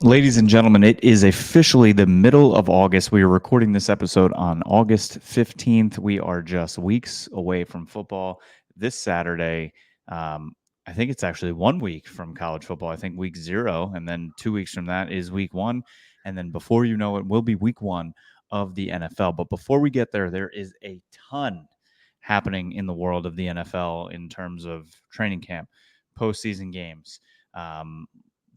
Ladies and gentlemen, it is officially the middle of August. We are recording this episode on August 15th. We are just weeks away from football. This Saturday, I think it's actually 1 week from college football. I think week 0, and then 2 weeks from that is week 1. And then before you know it, will be week 1 of the NFL. But before we get there, there is a ton happening in the world of the NFL in terms of training camp, postseason games,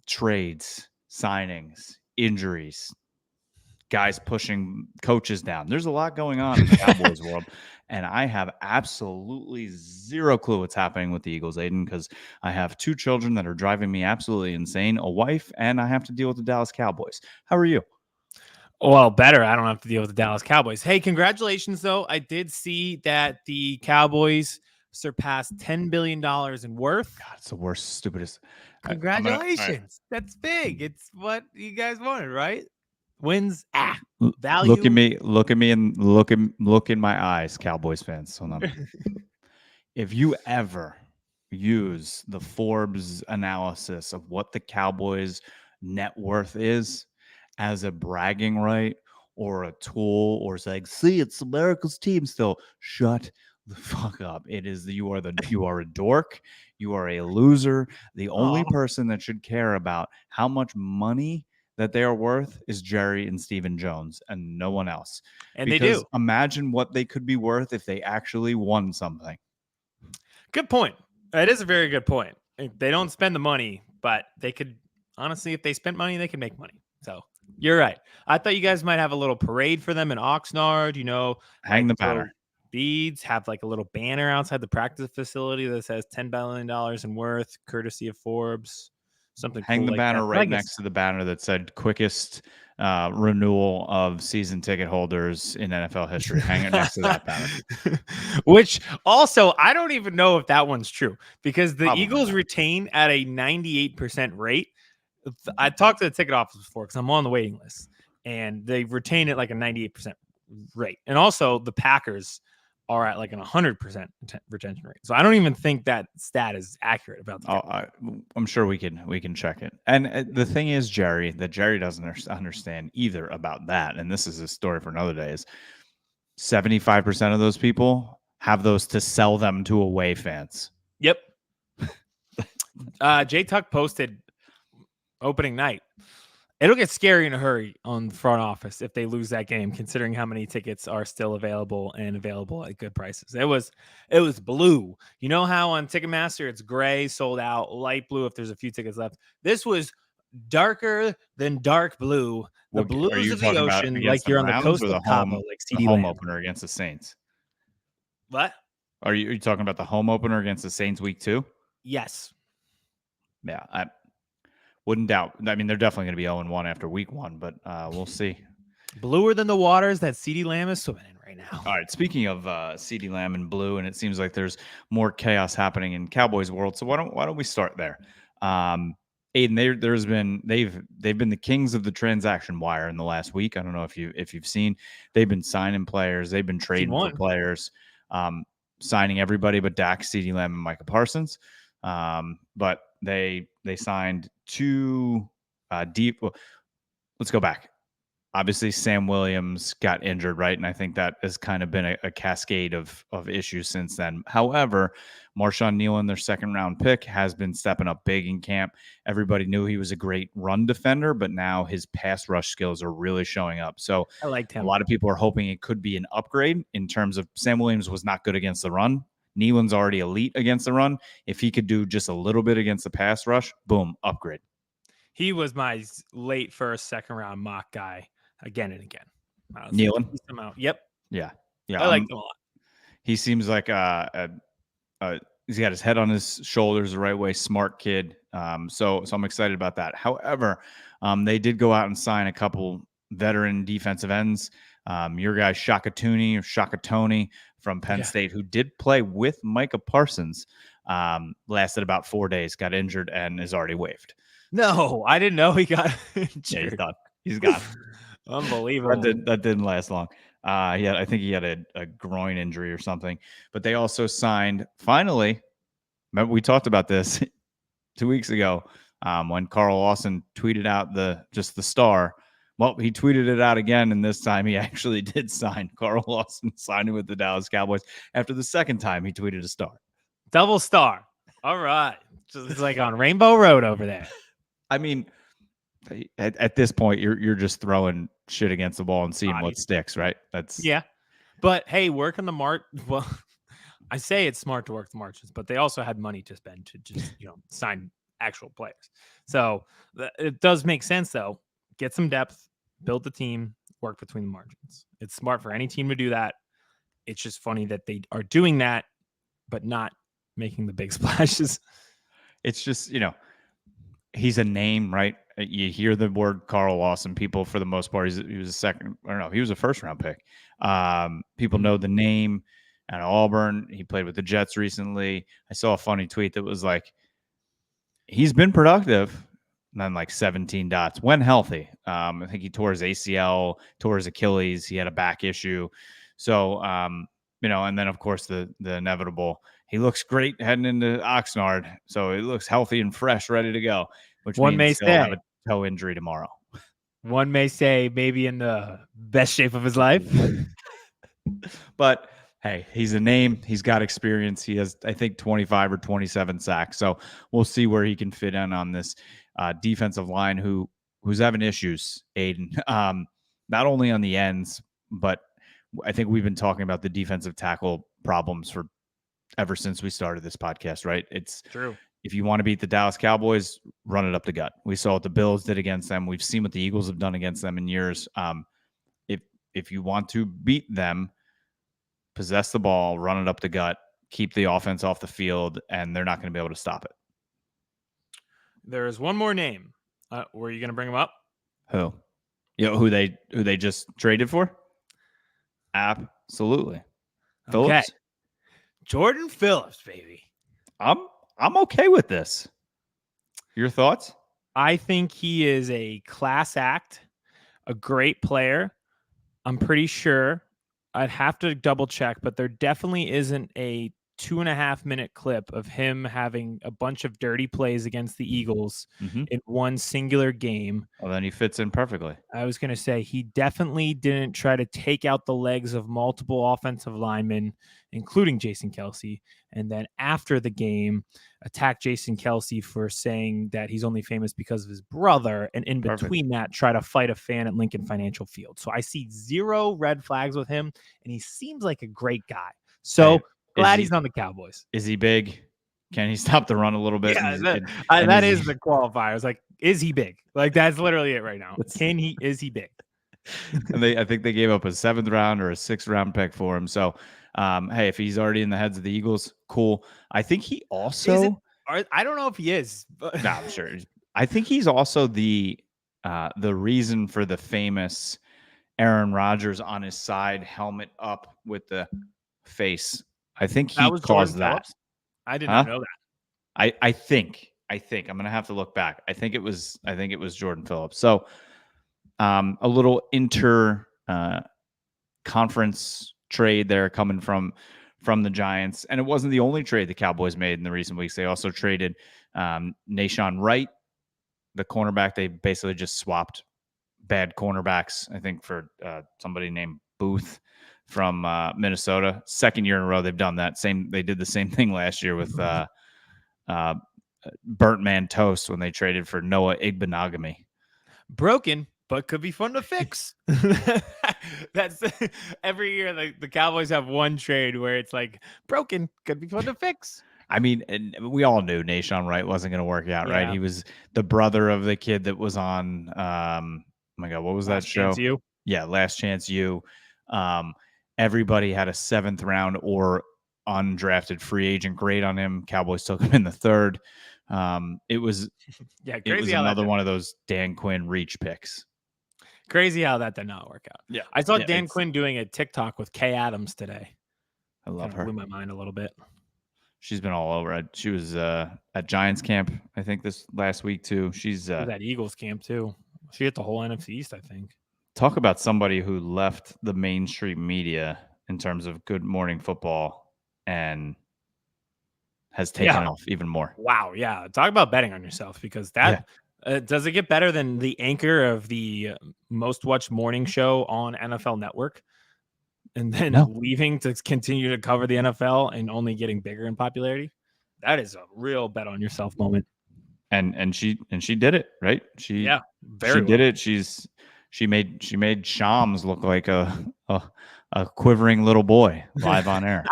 trades, signings, injuries, guys pushing coaches down. There's a lot going on in the Cowboys world, and I have absolutely zero clue what's happening with the Eagles, Aiden, because I have 2 children that are driving me absolutely insane, a wife, and I have to deal with the Dallas Cowboys. How are you? Well, better. I don't have to deal with the Dallas Cowboys. Hey, congratulations, though. I did see that the Cowboys surpassed $10 billion in worth. God, it's the worst, stupidest. Congratulations. That's big. It's what you guys wanted, right? Wins. Value. Look at me, and look in my eyes, Cowboys fans. Hold on. If you ever use the Forbes analysis of what the Cowboys' net worth is as a bragging right or a tool or saying, see, it's America's team still, shut the fuck up. It is you are a dork, you are a loser. The only person that should care about how much money that they are worth is Jerry and Stephen Jones and no one else. And because they do. Imagine what they could be worth if they actually won something. Good point. It is a very good point. They don't spend the money, but they could, honestly, if they spent money, they could make money. So you're right. I thought you guys might have a little parade for them in Oxnard, Hang the banner. Beads, have like a little banner outside the practice facility that says $10 billion in worth, courtesy of Forbes. Something Hang cool the like banner that. right next to the banner that said quickest renewal of season ticket holders in NFL history. Hang it next to that banner. Which also, I don't even know if that one's true because the Probably Eagles not. retain at a 98% rate. I talked to the ticket office before because I'm on the waiting list, and they retain it like a 98% rate. And also, the Packers are at like an 100% retention rate. So I don't even think that stat is accurate about the I'm sure we can check it. And the thing is, Jerry, that Jerry doesn't understand either about that, and this is a story for another day, is 75% of those people have those to sell them to away fans. Yep. Jay Tuck posted opening night. It'll get scary in a hurry on the front office if they lose that game, considering how many tickets are still available and available at good prices. It was blue. You know how on Ticketmaster it's gray, sold out, light blue if there's a few tickets left. This was darker than dark blue. The blues of the ocean, like you're on the coast of Cabo, like CeeDee home land. opener against the Saints. What? Are you talking about the home opener against the Saints week 2? Yes. Yeah, I wouldn't doubt. I mean, they're definitely going to be 0-1 after week 1, but we'll see. Bluer than the waters that CeeDee Lamb is swimming in right now. All right. Speaking of CeeDee Lamb and blue, and it seems like there's more chaos happening in Cowboys world. So why don't we start there? Aiden, they've been the kings of the transaction wire in the last week. I don't know if you've seen, they've been signing players, they've been trading for players, signing everybody but Dak, CeeDee Lamb, and Micah Parsons. But they signed 2 deep. Well, let's go back. Obviously, Sam Williams got injured, right? And I think that has kind of been a cascade of issues since then. However, Marshawn Nealon, their second-round pick, has been stepping up big in camp. Everybody knew he was a great run defender, but now his pass rush skills are really showing up. So I liked him. A lot of people are hoping it could be an upgrade in terms of Sam Williams was not good against the run. Nealon's already elite against the run. If he could do just a little bit against the pass rush, boom, upgrade. He was my late first, second-round mock guy. Again and again. Nealon? Yep. Yeah. I liked him a lot. He seems like he's got his head on his shoulders the right way, smart kid. So I'm excited about that. However, they did go out and sign a couple veteran defensive ends. Your guy Shaka Toney from Penn State, who did play with Micah Parsons, lasted about 4 days, got injured, and is already waived. No, I didn't know he got injured. Yeah, he's done. He's gone. Unbelievable. That didn't last long. I think he had a groin injury or something. But they also signed, finally, remember we talked about this 2 weeks ago, when Carl Lawson tweeted out the star. Well, he tweeted it out again, and this time he actually did sign. Carl Lawson signing with the Dallas Cowboys after the second time he tweeted a star. Double star. All right. It's like on Rainbow Road over there. I mean, at this point, you're just throwing shit against the wall and seeing what sticks, right? Yeah. But hey, work on the march. Well, I say it's smart to work the margins, but they also had money to spend to just sign actual players. So it does make sense though. Get some depth, build the team, work between the margins. It's smart for any team to do that. It's just funny that they are doing that, but not making the big splashes. It's just, he's a name, right? You hear the word Carl Lawson. People, for the most part, he was a second. I don't know. He was a first-round pick. People know the name. At Auburn, he played with the Jets recently. I saw a funny tweet that was like, he's been productive, and then like 17 dots when healthy. I think he tore his ACL, tore his Achilles. He had a back issue. So, and then of course the inevitable. He looks great heading into Oxnard, so he looks healthy and fresh, ready to go. Which means he'll have a toe injury tomorrow. One may say maybe in the best shape of his life. But hey, he's a name. He's got experience. He has, I think, 25 or 27 sacks. So we'll see where he can fit in on this defensive line who's having issues, Aiden. Not only on the ends, but I think we've been talking about the defensive tackle problems for ever since we started this podcast, right? It's true. If you want to beat the Dallas Cowboys, run it up the gut. We saw what the Bills did against them. We've seen what the Eagles have done against them in years. If you want to beat them, possess the ball, run it up the gut, keep the offense off the field, and they're not going to be able to stop it. There's one more name. Were you going to bring him up? Who? Who they just traded for? Absolutely. Phillips? Okay. Jordan Phillips, baby. I'm okay with this. Your thoughts? I think he is a class act, a great player. I'm pretty sure. I'd have to double check, but there definitely isn't a 2.5-minute clip of him having a bunch of dirty plays against the Eagles in one singular game. Well, then he fits in perfectly. I was going to say he definitely didn't try to take out the legs of multiple offensive linemen, including Jason Kelce, and then after the game attack Jason Kelce for saying that he's only famous because of his brother, and in between that try to fight a fan at Lincoln Financial Field. So I see 0 red flags with him, and he seems like a great guy. So glad he's on the Cowboys. Is he big? Can he stop the run a little bit? Yeah, that is the qualifier. It's like, is he big? Like, that's literally it right now. Is he big? And I think they gave up a 7th round or a 6th round pick for him. So, hey, if he's already in the heads of the Eagles, cool. I think he also. I don't know if he is. But... No, I'm sure. I think he's also the reason for the famous Aaron Rodgers on his side, helmet up with the face. I think he caused that. I did not know that. I think I'm gonna have to look back. I think it was Jordan Phillips. So a little conference trade there coming from the Giants. And it wasn't the only trade the Cowboys made in the recent weeks. They also traded Nahshon Wright, the cornerback. They basically just swapped bad cornerbacks, I think, for somebody named Booth from Minnesota. 2nd year in a row they've done that. They did the same thing last year with Burnt Man Toast when they traded for Noah Igbenogany. Broken, but could be fun to fix. That's every year the Cowboys have one trade where it's like broken, could be fun to fix. I mean, and we all knew Nahshon Wright wasn't going to work out, right? He was the brother of the kid that was on oh my God, what was that show? Chance U? Yeah, Last Chance U. Everybody had a 7th round or undrafted free agent grade on him. Cowboys took him in the 3rd. It was another one of those Dan Quinn reach picks. Crazy how that did not work out. Yeah, I saw Dan Quinn doing a TikTok with Kay Adams today. I love her. Blew my mind a little bit. She's been all over. She was at Giants camp, I think, this last week too. She was at Eagles camp too. She hit the whole NFC East, I think. Talk about somebody who left the mainstream media in terms of Good Morning Football and has taken off even more. Wow. Yeah. Talk about betting on yourself, because that does it get better than the anchor of the most watched morning show on NFL Network and then leaving to continue to cover the NFL and only getting bigger in popularity? That is a real bet on yourself moment. And she did it, right? She did it. She made Shams look like a quivering little boy live on air.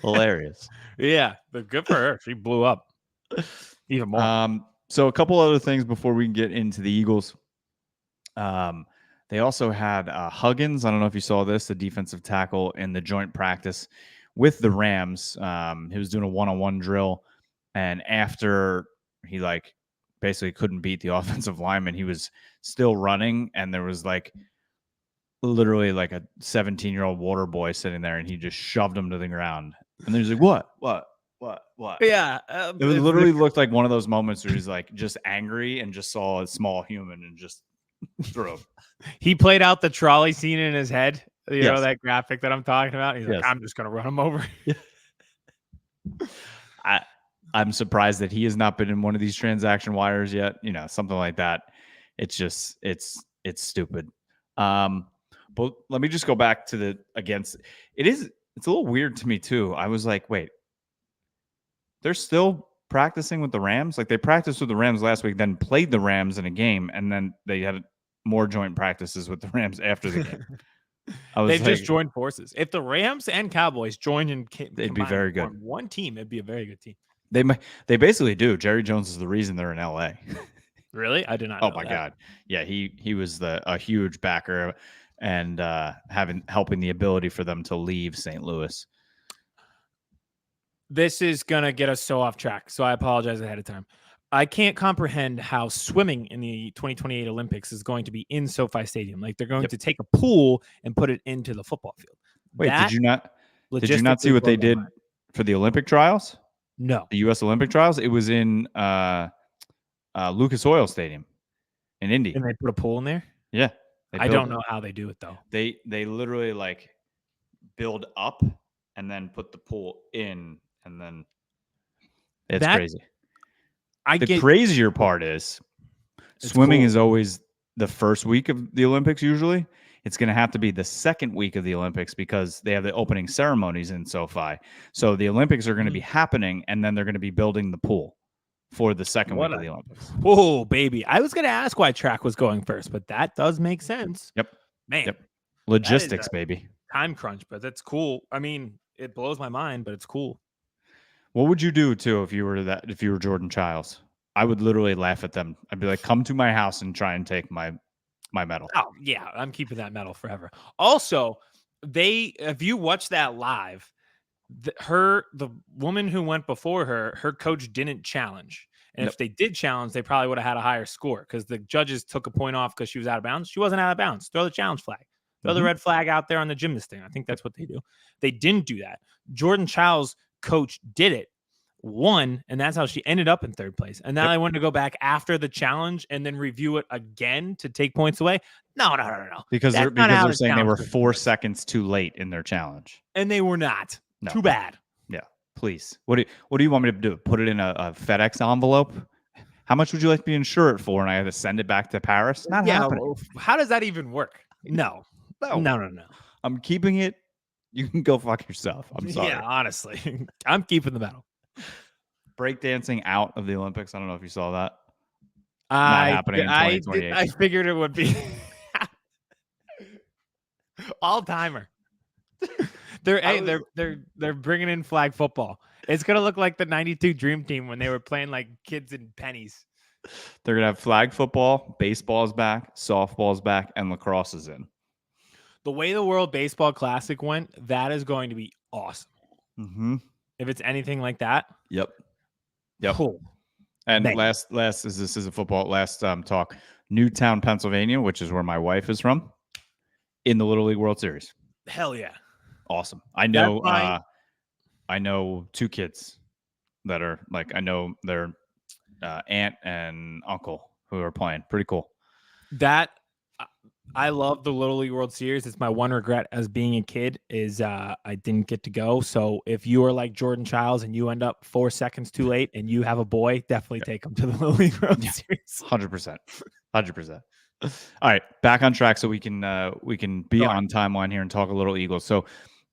Hilarious. Yeah, but good for her. She blew up even more. So a couple other things before we can get into the Eagles. They also had Huggins. I don't know if you saw this, the defensive tackle in the joint practice with the Rams. He was doing a one-on-one drill, and after he basically couldn't beat the offensive lineman, he was still running, and there was literally a 17-year-old water boy sitting there, and he just shoved him to the ground. And then he's like, what? Yeah. It literally looked like one of those moments where he's just angry and just saw a small human and just threw him. He played out the trolley scene in his head. You know, that graphic that I'm talking about? He's like, I'm just going to run him over. I'm surprised that he has not been in one of these transaction wires yet. Something like that. It's just, it's stupid. But let me just go back to it's a little weird to me too. I was like, wait, they're still practicing with the Rams? They practiced with the Rams last week, then played the Rams in a game, and then they had more joint practices with the Rams after the game. They've just joined forces. If the Rams and Cowboys joined and they'd be very good. One team, it'd be a very good team. They basically do. Jerry Jones is the reason they're in LA. Really? I did not know my God. Yeah, he was a huge backer and helping the ability for them to leave St. Louis. This is going to get us so off track, so I apologize ahead of time. I can't comprehend how swimming in the 2028 Olympics is going to be in SoFi Stadium. They're going to take a pool and put it into the football field. Wait, did you not see what they did for the Olympic trials? No. The U.S. Olympic trials? It was in Lucas Oil Stadium in Indy. And they put a pool in there? Yeah. I don't know how they do it, though. They literally build up and then put the pool in, and then it's crazy. The crazier part is swimming is always the first week of the Olympics. Usually it's going to have to be the second week of the Olympics because they have the opening ceremonies in SoFi. So the Olympics are going to be happening, and then they're going to be building the pool for the second week of the Olympics. Oh, baby. I was going to ask why track was going first, but that does make sense. Yep. Man. Yep. Logistics, baby. Time crunch, but that's cool. I mean, it blows my mind, but it's cool. What would you do too if you were Jordan Childs? I would literally laugh at them. I'd be like, come to my house and try and take my medal. Oh, yeah. I'm keeping that medal forever. Also, if you watch that live, the woman who went before her coach didn't challenge. And if they did challenge, they probably would have had a higher score because the judges took a point off because she was out of bounds. She wasn't out of bounds. Throw the challenge flag. Throw the red flag out there on the gymnast thing. I think that's what they do. They didn't do that. Jordan Childs' coach did it, won, and that's how she ended up in third place. And now they wanted to go back after the challenge and then review it again to take points away. No. Because they're saying they were 4 seconds too late in their challenge. And they were not. No. Too bad. Yeah, please. What do you want me to do? Put it in a FedEx envelope? How much would you like to be insured for? And I have to send it back to Paris? Not happening. Well, how does that even work? No. I'm keeping it. You can go fuck yourself. I'm sorry. Yeah, honestly. I'm keeping the medal. Breakdancing out of the Olympics. I don't know if you saw that. Not happening in 2028. I figured it would be all-timer. They're bringing in flag football. It's gonna look like the '92 Dream Team when they were playing like kids in pennies. They're gonna have flag football, baseball's back, softball's back, and lacrosse is in. The way the World Baseball Classic went, that is going to be awesome. Mm-hmm. If it's anything like that. Yep. Cool. And last talk, Newtown, Pennsylvania, which is where my wife is from, in the Little League World Series. Hell yeah. Awesome. I know two kids that are I know their aunt and uncle who are playing. Pretty cool. That I love the Little League World Series. It's my one regret as being a kid is I didn't get to go. So if you are like Jordan Childs and you end up 4 seconds too late and you have a boy, definitely take him to the Little League World Series. 100%. 100%. All right, back on track so we can be on timeline here and talk a little Eagles. So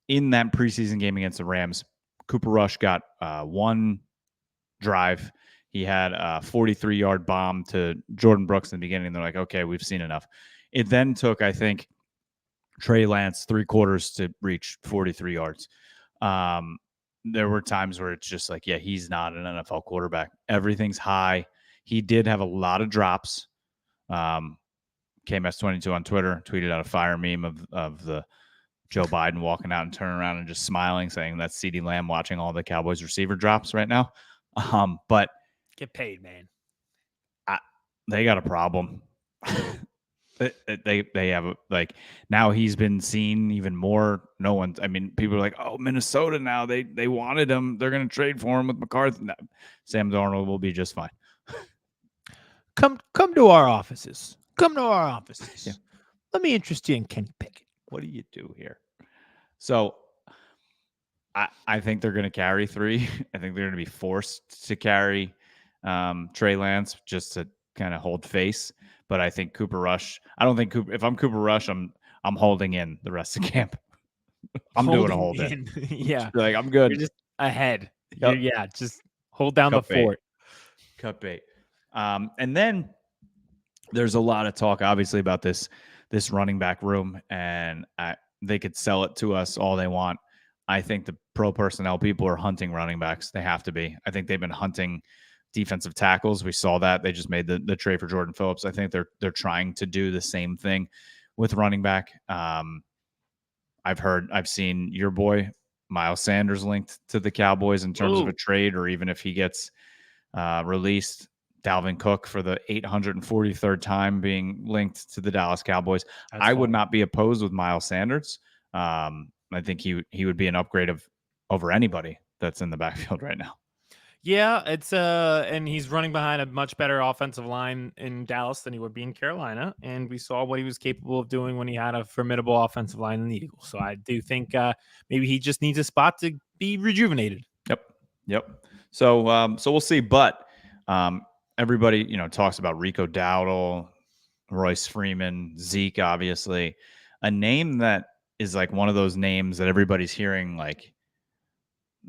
in that preseason game against the Rams, Cooper Rush got one drive. He had a 43-yard bomb to Jordan Brooks in the beginning. They're like, okay, we've seen enough. It then took, I think, Trey Lance 3 quarters to reach 43 yards. There were times where it's just like, yeah, he's not an NFL quarterback. Everything's high. He did have a lot of drops. KMS22 on Twitter tweeted out a fire meme of the Joe Biden walking out and turning around and just smiling, saying that's CeeDee Lamb watching all the Cowboys receiver drops right now. But get paid, man. They got a problem. They have like now he's been seen even more. No one's. I mean, people are like, oh, Minnesota now they wanted him. They're going to trade for him with McCarthy. No, Sam Darnold will be just fine. Come to our offices. Come to our offices. Yeah. Let me interest you in Kenny Pickett. What do you do here? So I think they're going to carry 3. I think they're going to be forced to carry Trey Lance just to kind of hold face. But I think Cooper Rush. I don't think if I'm Cooper Rush, I'm holding in the rest of camp. I'm doing a hold in. Yeah, like I'm good. You're just ahead. Yep. Yeah, just hold down the fort. Cut bait. And then there's a lot of talk, obviously, about this running back room, and they could sell it to us all they want. I think the pro personnel people are hunting running backs. They have to be. I think they've been hunting defensive tackles. We saw that. They just made the trade for Jordan Phillips. I think they're trying to do the same thing with running back. I've seen your boy Miles Sanders linked to the Cowboys in terms of a trade, or even if he gets released. Dalvin Cook for the 843rd time being linked to the Dallas Cowboys. I would not be opposed with Miles Sanders. I think he would be an upgrade over anybody that's in the backfield right now. Yeah, it's and he's running behind a much better offensive line in Dallas than he would be in Carolina, and we saw what he was capable of doing when he had a formidable offensive line in the Eagles. So I do think maybe he just needs a spot to be rejuvenated. Yep. So we'll see, but everybody talks about Rico Dowdle, Royce Freeman, Zeke, obviously, a name that is like one of those names that everybody's hearing like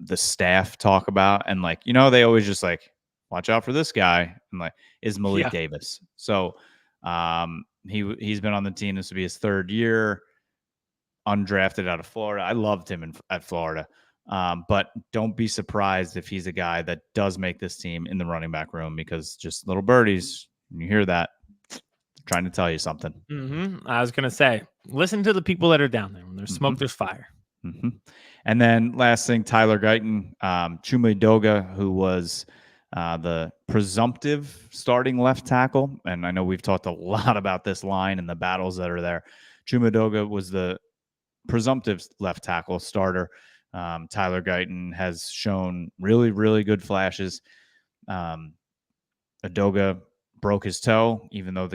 the staff talk about, and like they always just like watch out for this guy, and like is Malik Davis. So he's been on the team. This will be his 3rd year, undrafted out of Florida. I loved him at Florida, but don't be surprised if he's a guy that does make this team in the running back room, because just little birdies, when you hear that, trying to tell you something. I was gonna say, listen to the people that are down there. When there's smoke, there's fire. And then last thing, Tyler Guyton, Chuma Edoga, who was the presumptive starting left tackle. And I know we've talked a lot about this line and the battles that are there. Chuma Edoga was the presumptive left tackle starter. Tyler Guyton has shown really, really good flashes. Edoga broke his toe, even though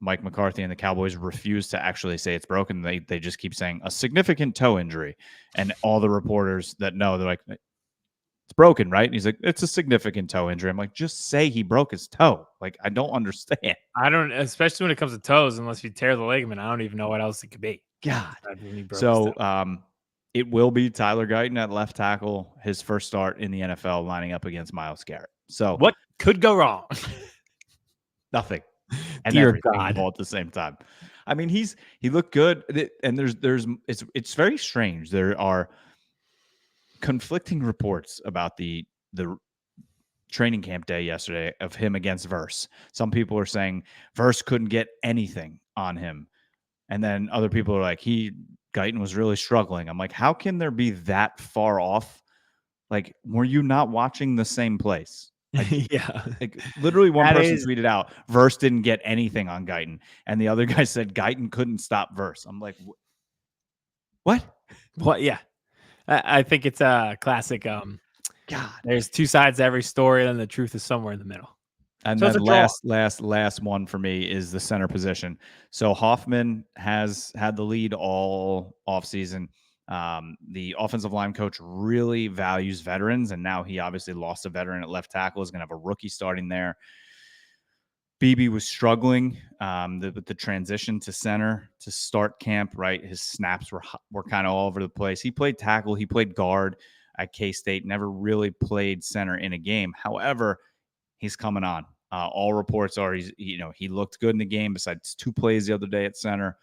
Mike McCarthy and the Cowboys refuse to actually say it's broken. They just keep saying a significant toe injury. And all the reporters that know, they're like, it's broken, right? And he's like, it's a significant toe injury. I'm like, just say he broke his toe. Like, I don't understand. I don't, especially when it comes to toes, unless you tear the ligament, I don't even know what else it could be. God. So it will be Tyler Guyton at left tackle, his first start in the NFL, lining up against Myles Garrett. So what could go wrong? Nothing. And Dear everything God. all at the same time. I mean, he looked good, and it's very strange. There are conflicting reports about the training camp day yesterday of him against Verse. Some people are saying Verse couldn't get anything on him, and then other people are like, Guyton was really struggling. I'm like, how can there be that far off? Like, were you not watching the same place? Yeah. Like, literally one person tweeted out, Verse didn't get anything on Guyton. And the other guy said Guyton couldn't stop Verse. I'm like, what? What? Yeah. I think it's a classic. God, there's 2 sides to every story, and the truth is somewhere in the middle. And So it's then a draw. last one for me is the center position. So Hoffman has had the lead all offseason. The offensive line coach really values veterans, and now he obviously lost a veteran at left tackle. Is going to have a rookie starting there. BB was struggling with the transition to center to start camp, right? His snaps were kind of all over the place. He played tackle. He played guard at K-State, never really played center in a game. However, he's coming on. All reports are he looked good in the game besides 2 plays the other day at center.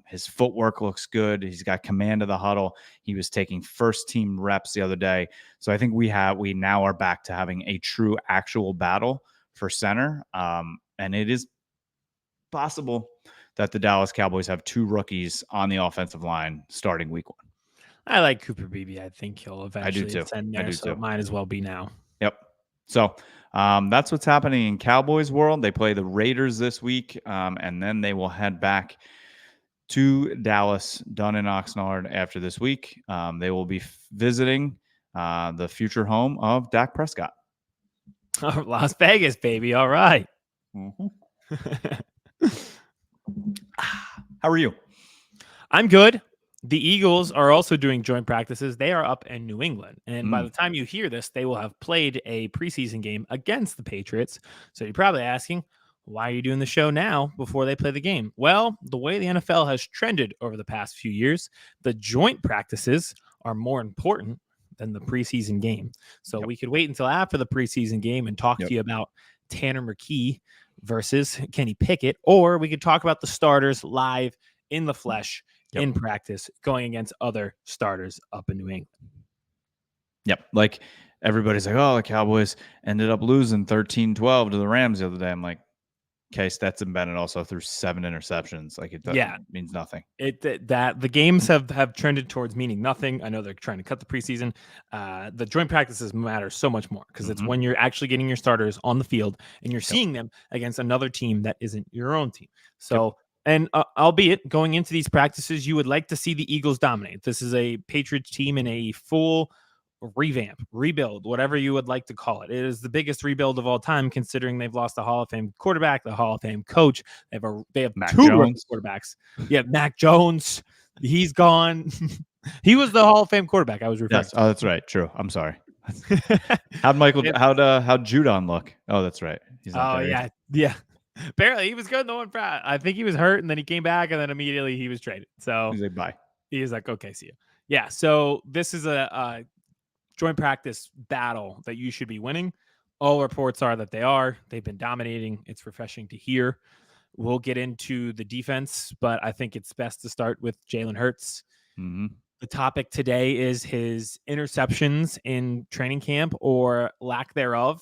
His footwork looks good. He's got command of the huddle. He was taking first team reps the other day. So I think we now are back to having a true actual battle for center. And it is possible that the Dallas Cowboys have 2 rookies on the offensive line starting week 1. I like Cooper Beebe. I think he'll eventually ascend there, so it might as well be now. Yep. So that's what's happening in Cowboys world. They play the Raiders this week, and then they will head back to Dallas, done in Oxnard after this week. They will be visiting the future home of Dak Prescott. Las Vegas, baby. All right. Mm-hmm. How are you? I'm good. The Eagles are also doing joint practices. They are up in New England. And by the time you hear this, they will have played a preseason game against the Patriots. So you're probably asking, why are you doing the show now before they play the game? Well, the way the NFL has trended over the past few years, the joint practices are more important than the preseason game. So we could wait until after the preseason game and talk to you about Tanner McKee versus Kenny Pickett, or we could talk about the starters live in the flesh in practice going against other starters up in New England. Yep. Like everybody's like, oh, the Cowboys ended up losing 13-12 to the Rams the other day. I'm like, okay, Stetson Bennett also threw 7 interceptions. Like it means nothing. That the games have trended towards meaning nothing. I know they're trying to cut the preseason. The joint practices matter so much more because it's when you're actually getting your starters on the field and you're seeing them against another team that isn't your own team. So, and albeit going into these practices, you would like to see the Eagles dominate. This is a Patriots team in a full rebuild, whatever you would like to call it. It is the biggest rebuild of all time, considering they've lost the Hall of Fame quarterback, the Hall of Fame coach. They have Mac 2 Jones. quarterbacks. Yeah, Mac Jones. He's gone. He was the Hall of Fame quarterback I was referring to. Oh, that's right. True. I'm sorry. How'd Judon look? Oh, that's right. He's not there. Yeah. Apparently he was good in the one practice. I think he was hurt and then he came back and then immediately he was traded. So he's like, bye. He was like, okay, see you. Yeah. So this is a joint practice battle that you should be winning. All reports are that they are. They've been dominating. It's refreshing to hear. We'll get into the defense, but I think it's best to start with Jalen Hurts. Mm-hmm. The topic today is his interceptions in training camp or lack thereof.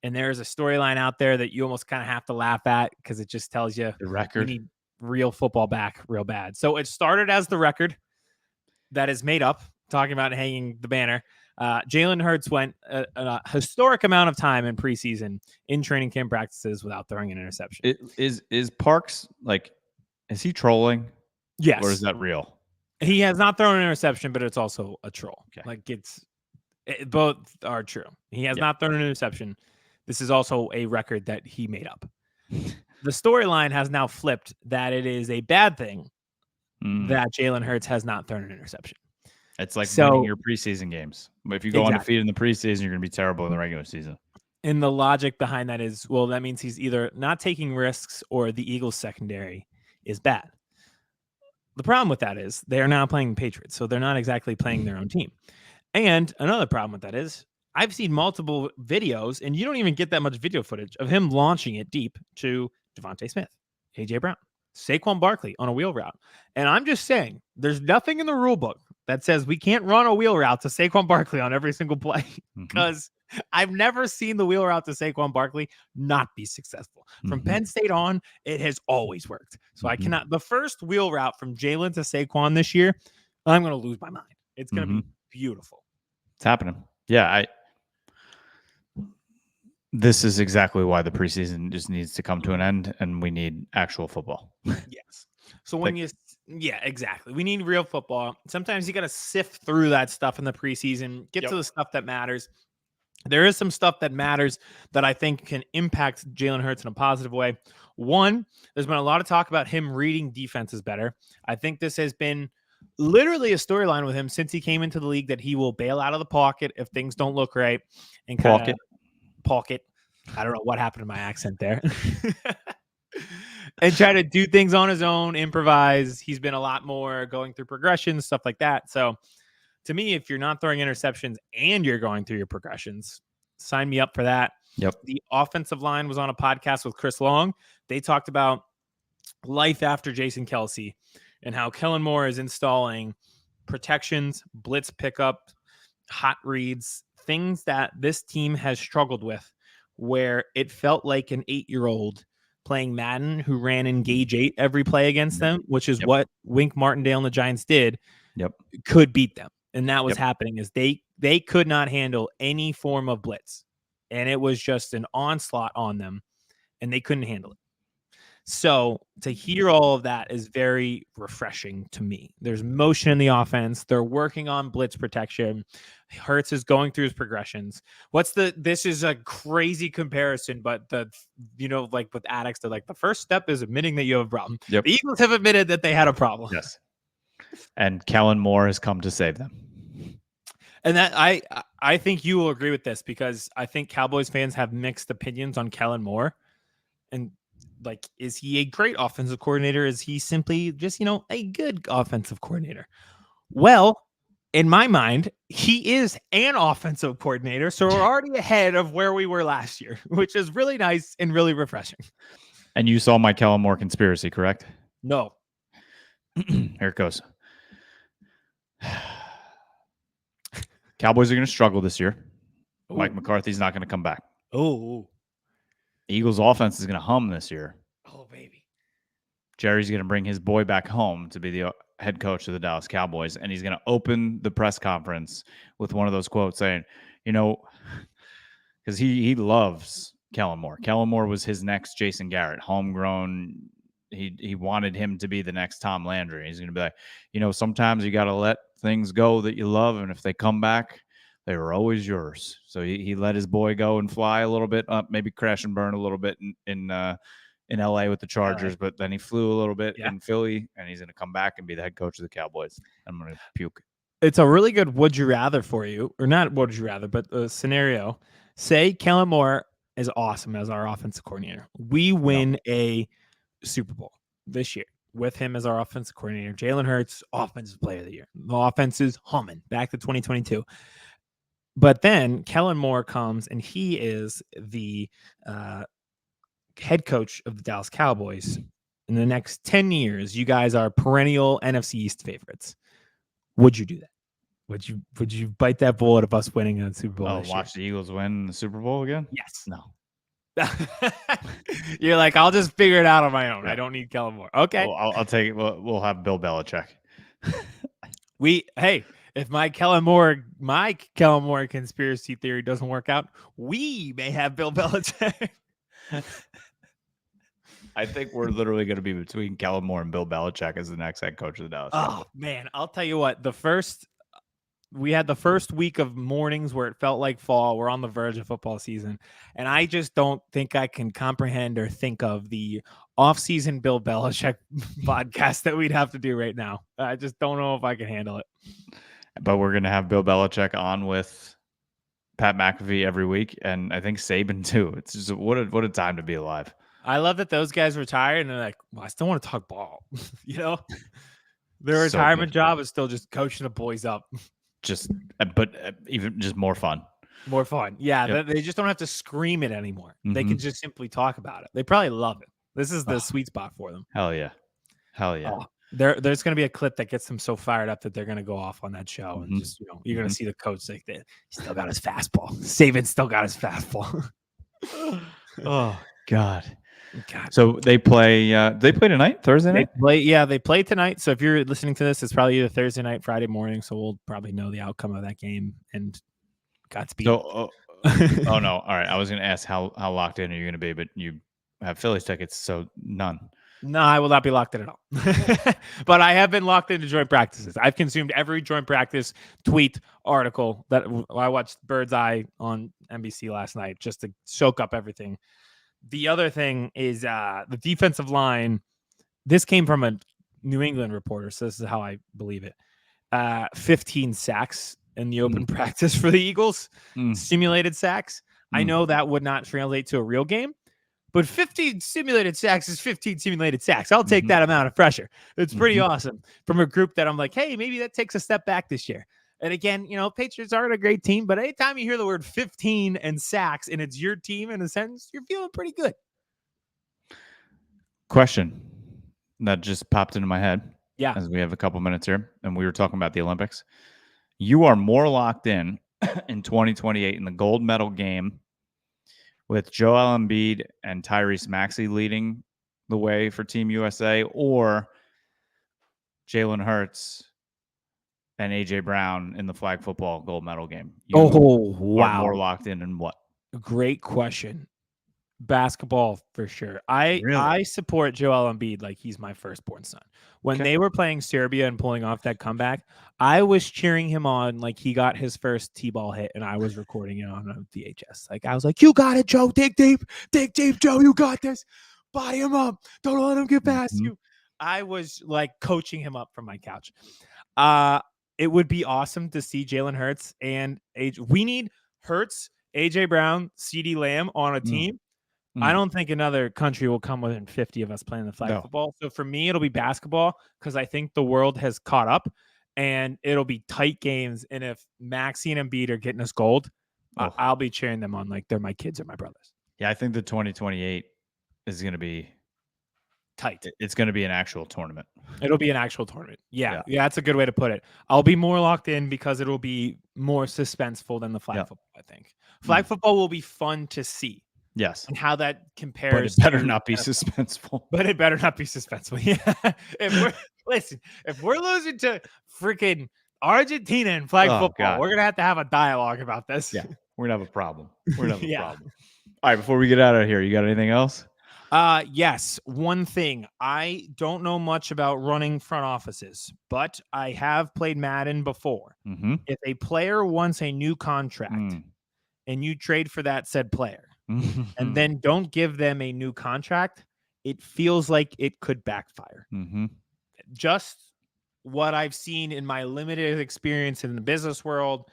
And there's a storyline out there that you almost kind of have to laugh at because it just tells you the record. We need real football back real bad. So it started as the record that is made up, talking about hanging the banner. Jalen Hurts went a historic amount of time in preseason in training camp practices without throwing an interception. Is Parks is he trolling? Yes. Or is that real? He has not thrown an interception, but it's also a troll. Okay. Like both are true. He has not thrown an interception. This is also a record that he made up. The storyline has now flipped that it is a bad thing that Jalen Hurts has not thrown an interception. It's like winning your preseason games. If you go undefeated in the preseason, you're going to be terrible in the regular season. And the logic behind that is, well, that means he's either not taking risks or the Eagles secondary is bad. The problem with that is they are now playing the Patriots, so they're not exactly playing their own team. And another problem with that is I've seen multiple videos, and you don't even get that much video footage of him launching it deep to Devontae Smith, A.J. Brown, Saquon Barkley on a wheel route. And I'm just saying, there's nothing in the rule book that says we can't run a wheel route to Saquon Barkley on every single play because I've never seen the wheel route to Saquon Barkley not be successful. From Penn State on, it has always worked. So I cannot. The first wheel route from Jalen to Saquon this year, I'm going to lose my mind. It's going to be beautiful. It's happening. Yeah, this is exactly why the preseason just needs to come to an end, and we need actual football. Yes. So when exactly. We need real football. Sometimes you got to sift through that stuff in the preseason, get to the stuff that matters. There is some stuff that matters that I think can impact Jalen Hurts in a positive way. One, there's been a lot of talk about him reading defenses better. I think this has been literally a storyline with him since he came into the league, that he will bail out of the pocket if things don't look right and kind of pocket. I don't know what happened to my accent there. And try to do things on his own, improvise. He's been a lot more going through progressions, stuff like that. So to me, if you're not throwing interceptions and you're going through your progressions, sign me up for that. Yep. The offensive line was on a podcast with Chris Long. They talked about life after Jason Kelce and how Kellen Moore is installing protections, blitz pickup, hot reads, things that this team has struggled with, where it felt like an 8-year-old playing Madden who ran Engage 8 every play against them, which is what Wink Martindale and the Giants did, could beat them. And that was happening, is they could not handle any form of blitz. And it was just an onslaught on them, and they couldn't handle it. So to hear all of that is very refreshing to me. There's motion in the offense. They're working on blitz protection. Hurts is going through his progressions. This is a crazy comparison, but like with addicts, they're like, the first step is admitting that you have a problem. The Eagles have admitted that they had a problem. Yes. And Kellen Moore has come to save them. And that I think you will agree with this, because I think Cowboys fans have mixed opinions on Kellen Moore. And like, is he a great offensive coordinator? Is he simply just, a good offensive coordinator? Well, in my mind, he is an offensive coordinator. So we're already ahead of where we were last year, which is really nice and really refreshing. And you saw my Kellen Moore conspiracy, correct? No. Here it goes. Cowboys are going to struggle this year. Ooh. Mike McCarthy's not going to come back. Oh. Eagles offense is going to hum this year. Oh, baby. Jerry's going to bring his boy back home to be the head coach of the Dallas Cowboys, and he's going to open the press conference with one of those quotes saying, because he loves Kellen Moore. Kellen Moore was his next Jason Garrett, homegrown. He wanted him to be the next Tom Landry. He's going to be like, sometimes you got to let things go that you love, and if they come back, they were always yours. So he let his boy go and fly a little bit, maybe crash and burn a little bit in LA with the Chargers, but then he flew a little bit in Philly, and he's going to come back and be the head coach of the Cowboys. I'm going to puke. It's a really good would you rather for you, or not would you rather, but a scenario. Say Kellen Moore is awesome as our offensive coordinator. We win a Super Bowl this year with him as our offensive coordinator. Jalen Hurts, offensive player of the year. The offense is humming back to 2022. But then Kellen Moore comes, and he is the head coach of the Dallas Cowboys. In the next 10 years, you guys are perennial NFC East favorites. Would you do that? Would you bite that bullet of us winning a Super Bowl? Oh, watch the Eagles win the Super Bowl again? Yes. No. You're like, I'll just figure it out on my own. Yeah. I don't need Kellen Moore. Okay. Well, I'll take it. We'll have Bill Belichick. If my Kellen Moore conspiracy theory doesn't work out, we may have Bill Belichick. I think we're literally going to be between Kellen Moore and Bill Belichick as the next head coach of the Dallas Cowboys. Oh man, I'll tell you what. We had the first week of mornings where it felt like fall. We're on the verge of football season, and I just don't think I can comprehend or think of the off-season Bill Belichick podcast that we'd have to do right now. I just don't know if I can handle it. But we're going to have Bill Belichick on with Pat McAfee every week, and I think Saban too. It's just what a time to be alive. I love that those guys retired, and they're like, well, I still want to talk ball. Their retirement job is still just coaching the boys up. But even just more fun. More fun. Yeah. They just don't have to scream it anymore. Mm-hmm. They can just simply talk about it. They probably love it. This is the sweet spot for them. Hell yeah. Oh, there's going to be a clip that gets them so fired up that they're going to go off on that show. And just, you're going to see the coach like that. He still got his fastball. Saban still got his fastball. Oh, God. So they play tonight, Thursday night? They play tonight. So if you're listening to this, it's probably either Thursday night, Friday morning. So we'll probably know the outcome of that game, and Godspeed. So, oh no. All right. I was going to ask how locked in are you going to be, but you have Phillies tickets, so none. No, I will not be locked in at all. But I have been locked into joint practices. I've consumed every joint practice tweet article that I watched Bird's Eye on NBC last night just to soak up everything. The other thing is the defensive line. This came from a New England reporter, so this is how I believe it. 15 sacks in the open practice for the Eagles, simulated sacks. I know that would not translate to a real game, but 15 simulated sacks is 15 simulated sacks. I'll take that amount of pressure. It's pretty awesome from a group that I'm like, hey, maybe that takes a step back this year. And again, Patriots aren't a great team, but anytime you hear the word 15 and sacks and it's your team in a sentence, you're feeling pretty good. Question that just popped into my head. Yeah. As we have a couple minutes here, and we were talking about the Olympics. You are more locked in 2028 in the gold medal game with Joel Embiid and Tyrese Maxey leading the way for Team USA, or Jalen Hurts and AJ Brown in the flag football gold medal game? You are more locked in what? Great question. Basketball for sure. I support Joel Embiid like he's my firstborn son. When they were playing Serbia and pulling off that comeback, I was cheering him on like he got his first T-ball hit, and I was recording it on a VHS. Like I was like, "You got it, Joe. Dig deep, Joe. You got this. Body him up. Don't let him get past you." I was like coaching him up from my couch. It would be awesome to see Jalen Hurts and we need Hurts, AJ Brown, CeeDee Lamb on a team. I don't think another country will come within 50 of us playing the flag football. So for me, it'll be basketball because I think the world has caught up and it'll be tight games. And if Maxey and Embiid are getting us gold, I'll be cheering them on like they're my kids or my brothers. Yeah, I think the 2028 is going to be tight. It's going to be an actual tournament. It'll be an actual tournament. Yeah, that's a good way to put it. I'll be more locked in because it'll be more suspenseful than the flag football, I think. Flag football will be fun to see. Yes. And how that compares. But it better not be suspenseful. But it better not be suspenseful. Yeah. If we're losing to freaking Argentina in flag football, we're going to have a dialogue about this. Yeah. We're going to have a problem. We're going to have a problem. All right. Before we get out of here, you got anything else? Yes. One thing. I don't know much about running front offices, but I have played Madden before. If a player wants a new contract and you trade for that said player, and then don't give them a new contract, it feels like it could backfire. Just what I've seen in my limited experience in the business world,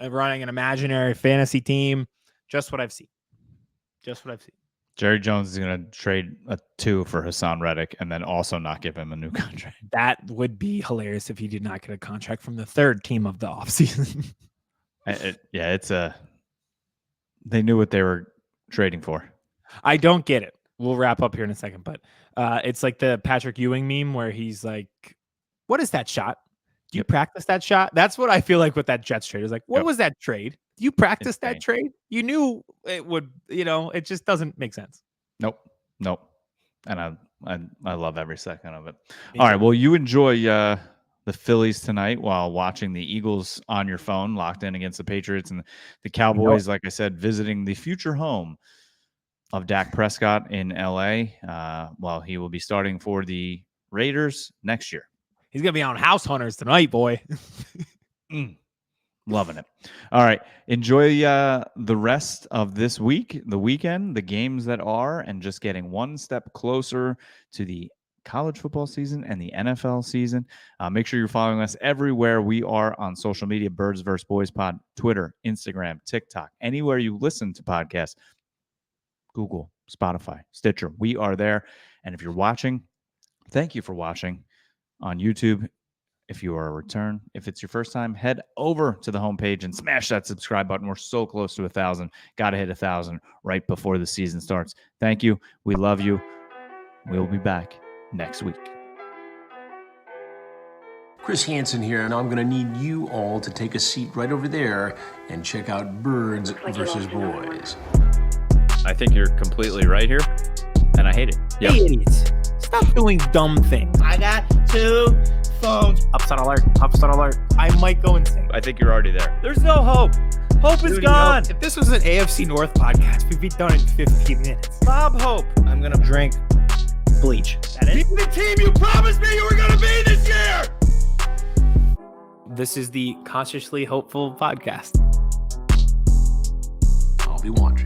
running an imaginary fantasy team, just what I've seen. Jerry Jones is going to trade a 2 for Hassan Reddick and then also not give him a new contract. That would be hilarious if he did not get a contract from the third team of the offseason. They knew what they were trading for. I don't get it. We'll wrap up here in a second, but it's like the Patrick Ewing meme where he's like, what is that shot? Do you practice that shot? That's what I feel like with that Jets trade. It's like, what was that trade? Do you practice that trade? You knew it would, it just doesn't make sense. Nope. And I love every second of it. All right. Well, you enjoy the Phillies tonight while watching the Eagles on your phone, locked in against the Patriots, and the Cowboys, like I said, visiting the future home of Dak Prescott in LA, while he will be starting for the Raiders next year. He's going to be on House Hunters tonight, boy. Loving it. All right. Enjoy the rest of this week, the weekend, the games that are, and just getting one step closer to the college football season and the NFL season. Make sure you're following us everywhere we are on social media, Birds vs. Boys Pod, Twitter, Instagram, TikTok, anywhere you listen to podcasts, Google, Spotify, Stitcher. We are there. And if you're watching, thank you for watching on YouTube. If you are a return, if it's your first time, head over to the homepage and smash that subscribe button. We're so close to 1,000. Got to hit 1,000 right before the season starts. Thank you. We love you. We'll be back next week. Chris Hansen here, and I'm going to need you all to take a seat right over there and check out Birds versus Boys. I think you're completely right here, and I hate it. Yep. Hey, idiots. Stop doing dumb things. I got 2 phones. Upset alert. I might go insane. I think you're already there. There's no hope. Hope is gone. If this was an AFC North podcast, we'd be done in 15 minutes. Bob Hope. I'm going to drink bleach. That is the team you promised me you were going to be this year. This is the Cautiously Hopeful podcast. I'll be watching.